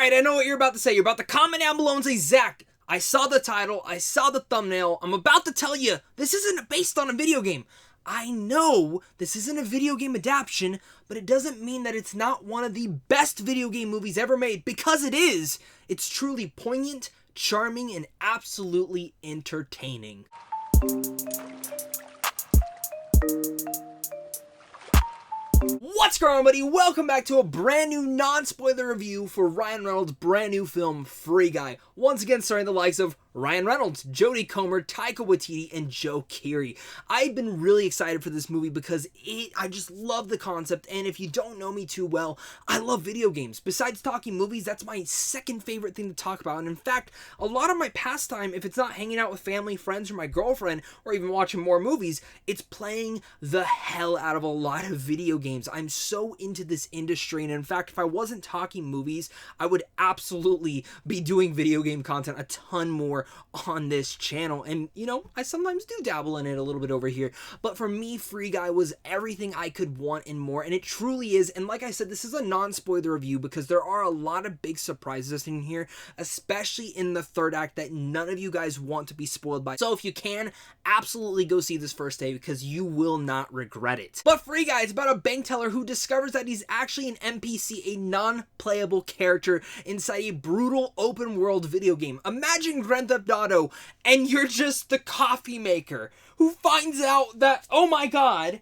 Alright, I know what you're about to say. You're about to comment down below and say, Zach, I saw the title, I saw the thumbnail, I'm about to tell you, this isn't based on a video game. I know this isn't a video game adaptation, but it doesn't mean that it's not one of the best video game movies ever made, because it is. It's truly poignant, charming, and absolutely entertaining. What's going on, buddy? Welcome back to a brand new non-spoiler review for Ryan Reynolds' brand new film, Free Guy. Once again starring the likes of Ryan Reynolds, Jodie, Taika Waititi, and Joe Keery. I've been really excited for this movie because I just love the concept, and if you don't know me too well, I love video games. Besides talking movies, that's my second favorite thing to talk about, and in fact, a lot of my pastime, if it's not hanging out with family, friends, or my girlfriend, or even watching more movies, it's playing the hell out of a lot of video games. I'm so into this industry, and in fact, if I wasn't talking movies, I would absolutely be doing video game content a ton more on this channel. And you know, I sometimes do dabble in it a little bit over here, but for me, Free Guy was everything I could want and more, and it truly is. And like I said, this is a non-spoiler review because there are a lot of big surprises in here, especially in the third act, that none of you guys want to be spoiled by. So if you can, absolutely go see this first day because you will not regret it. But Free Guy is about a bank teller who discovers that he's actually an NPC, a non-playable character inside a brutal open world video game. Imagine Grand Theft Auto and you're just the coffee maker who finds out that, oh my god,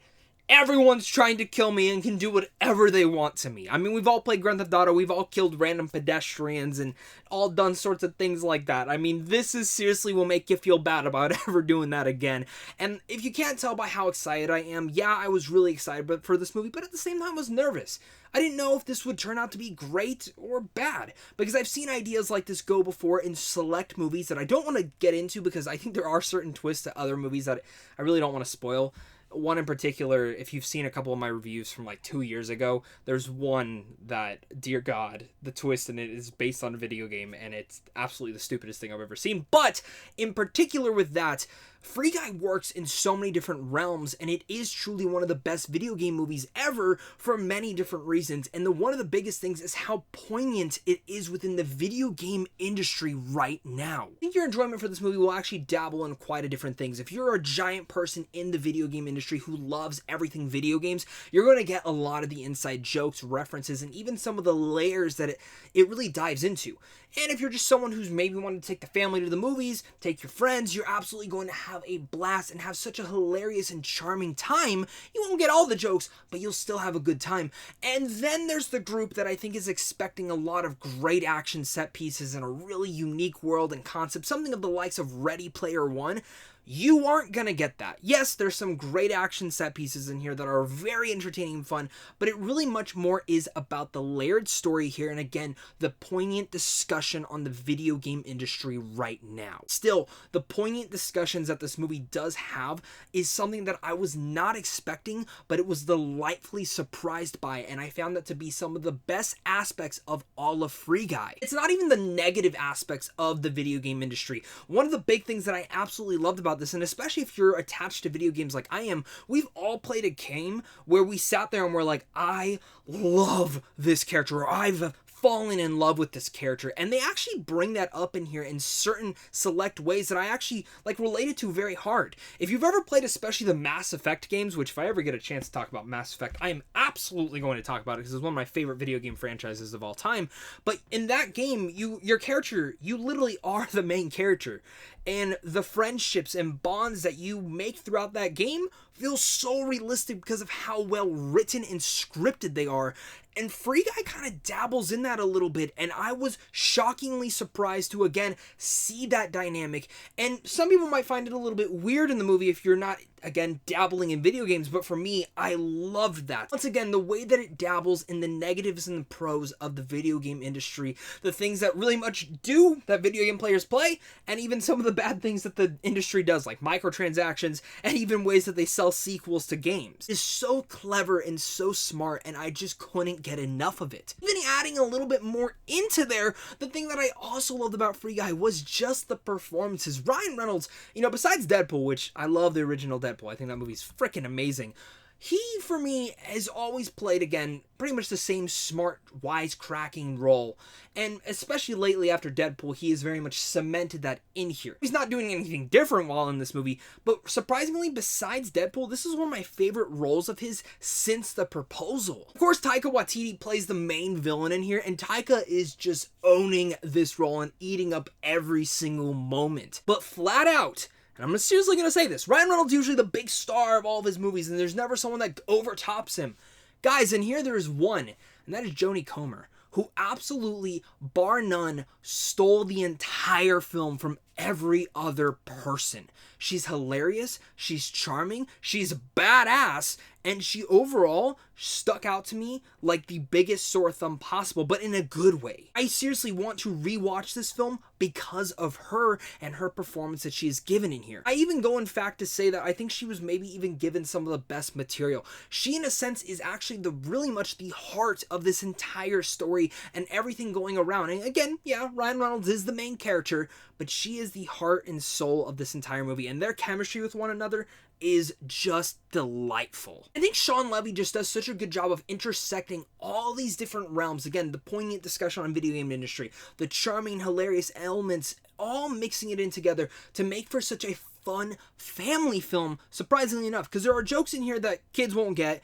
everyone's trying to kill me and can do whatever they want to me. I mean, we've all played Grand Theft Auto, we've all killed random pedestrians and all done sorts of things like that. I mean, this is seriously will make you feel bad about ever doing that again. And if you can't tell by how excited I am, yeah, I was really excited for this movie, but at the same time I was nervous. I didn't know if this would turn out to be great or bad, because I've seen ideas like this go before in select movies that I don't want to get into because I think there are certain twists to other movies that I really don't want to spoil. One in particular, if you've seen a couple of my reviews from like 2 years ago, there's one that, dear God, the twist in it is based on a video game, and it's absolutely the stupidest thing I've ever seen. But in particular with that, Free Guy works in so many different realms, and it is truly one of the best video game movies ever for many different reasons. And one of the biggest things is how poignant it is within the video game industry right now. I think your enjoyment for this movie will actually dabble in quite a different things. If you're a giant person in the video game industry who loves everything video games, you're going to get a lot of the inside jokes, references, and even some of the layers that it really dives into. And if you're just someone who's maybe wanting to take the family to the movies, take your friends, you're absolutely going to have a blast and have such a hilarious and charming time. You won't get all the jokes, but you'll still have a good time. And then there's the group that I think is expecting a lot of great action set pieces and a really unique world and concept, something of the likes of Ready Player One. You aren't gonna get that. Yes, there's some great action set pieces in here that are very entertaining and fun, but it really much more is about the layered story here, and again, the poignant discussion on the video game industry right now. Still, the poignant discussions that this movie does have is something that I was not expecting, but it was delightfully surprised by, and I found that to be some of the best aspects of all of Free Guy. It's not even the negative aspects of the video game industry. One of the big things that I absolutely loved about this, and especially if you're attached to video games like I am, we've all played a game where we sat there and we're like, I love this character, or I've fallen in love with this character, and they actually bring that up in here in certain select ways that I actually like related to very hard. If you've ever played especially the Mass Effect games, which if I ever get a chance to talk about Mass Effect, I am absolutely going to talk about it because it's one of my favorite video game franchises of all time. But in that game, your character, you literally are the main character, and the friendships and bonds that you make throughout that game feel so realistic because of how well written and scripted they are. And Free Guy kind of dabbles in that a little bit, and I was shockingly surprised to, again, see that dynamic. And some people might find it a little bit weird in the movie if you're not, again, dabbling in video games, but for me, I loved that. Once again, the way that it dabbles in the negatives and the pros of the video game industry, the things that really much do that video game players play, and even some of the bad things that the industry does, like microtransactions, and even ways that they sell sequels to games, is so clever and so smart, and I just couldn't get enough of it. Even adding a little bit more into there, the thing that I also loved about Free Guy was just the performances. Ryan Reynolds, you know, besides Deadpool, which I love the original Deadpool, I think that movie's freaking amazing, He, for me, has always played, again, pretty much the same smart, wisecracking role. And especially lately after Deadpool, he has very much cemented that in here. He's not doing anything different while in this movie, but surprisingly, besides Deadpool, this is one of my favorite roles of his since The Proposal. Of course, Taika Waititi plays the main villain in here, and Taika is just owning this role and eating up every single moment. But flat out, and I'm seriously going to say this, Ryan Reynolds is usually the big star of all of his movies, and there's never someone that overtops him. Guys, in here there is one, and that is Jodie Comer, who absolutely, bar none, stole the entire film from every other person. She's hilarious, she's charming, she's badass, and she overall stuck out to me like the biggest sore thumb possible, but in a good way. I seriously want to rewatch this film because of her and her performance that she has given in here. I even go in fact to say that I think she was maybe even given some of the best material. She, in a sense, is actually really much the heart of this entire story and everything going around. And again, yeah, Ryan Reynolds is the main character, but she is the heart and soul of this entire movie, and their chemistry with one another is just delightful. I think Sean Levy just does such a good job of intersecting all these different realms. Again, the poignant discussion on video game industry, the charming, hilarious elements, all mixing it in together to make for such a fun family film, surprisingly enough, because there are jokes in here that kids won't get,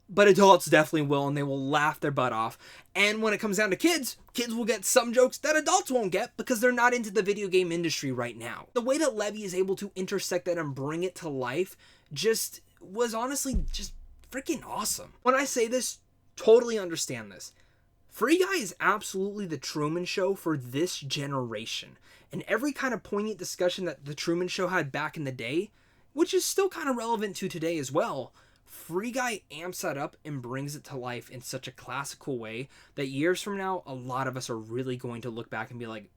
but adults definitely will, and they will laugh their butt off. And when it comes down to kids, kids will get some jokes that adults won't get because they're not into the video game industry right now. The way that Levy is able to intersect that and bring it to life just was honestly just freaking awesome. When I say this, totally understand this. Free Guy is absolutely the Truman Show for this generation. And every kind of poignant discussion that the Truman Show had back in the day, which is still kind of relevant to today as well, Free Guy amps that up and brings it to life in such a classical way that years from now, a lot of us are really going to look back and be like,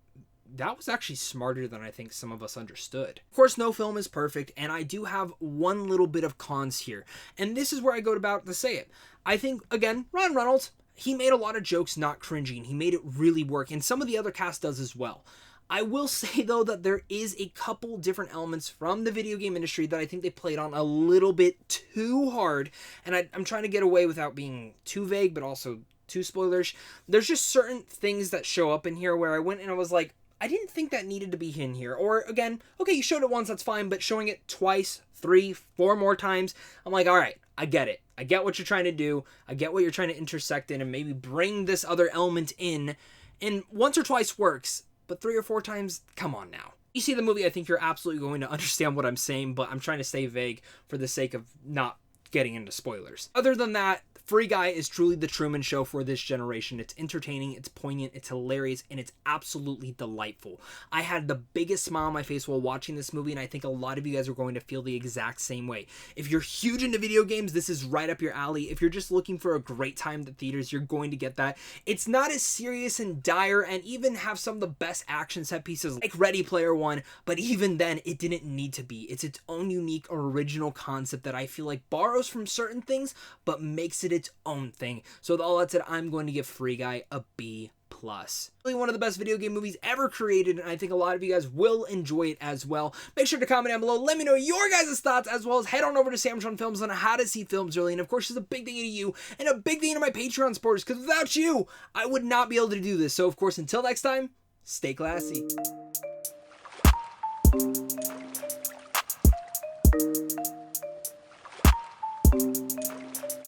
that was actually smarter than I think some of us understood. Of course, no film is perfect, and I do have one little bit of cons here. And this is where I go about to say it. I think, again, Ryan Reynolds, he made a lot of jokes not cringy, and he made it really work, and some of the other cast does as well. I will say, though, that there is a couple different elements from the video game industry that I think they played on a little bit too hard, and I'm trying to get away without being too vague, but also too spoilerish. There's just certain things that show up in here where I went and I was like, I didn't think that needed to be in here. Or, again, okay, you showed it once, that's fine, but showing it twice, 3, 4 more times, I'm like, all right, I get it. I get what you're trying to do. I get what you're trying to intersect in and maybe bring this other element in. And once or twice works, but 3 or 4 times, come on now. You see the movie, I think you're absolutely going to understand what I'm saying, but I'm trying to stay vague for the sake of not getting into spoilers. Other than that, Free Guy is truly the Truman Show for this generation. It's entertaining, it's poignant, it's hilarious, and it's absolutely delightful. I had the biggest smile on my face while watching this movie, and I think a lot of you guys are going to feel the exact same way. If you're huge into video games, this is right up your alley. If you're just looking for a great time at the theaters, you're going to get that. It's not as serious and dire, and even have some of the best action set pieces like Ready Player One, but even then, it didn't need to be. It's its own unique, original concept that I feel like borrows from certain things, but makes it its own thing. So with all that said, I'm going to give Free Guy a B+. Really one of the best video game movies ever created, and I think a lot of you guys will enjoy it as well. Make sure to comment down below. Let me know your guys' thoughts, as well as head on over to Samtron Films on how to see films early. And of course, it's a big thing to you and a big thing to my Patreon supporters, because without you, I would not be able to do this. So of course, until next time, stay classy.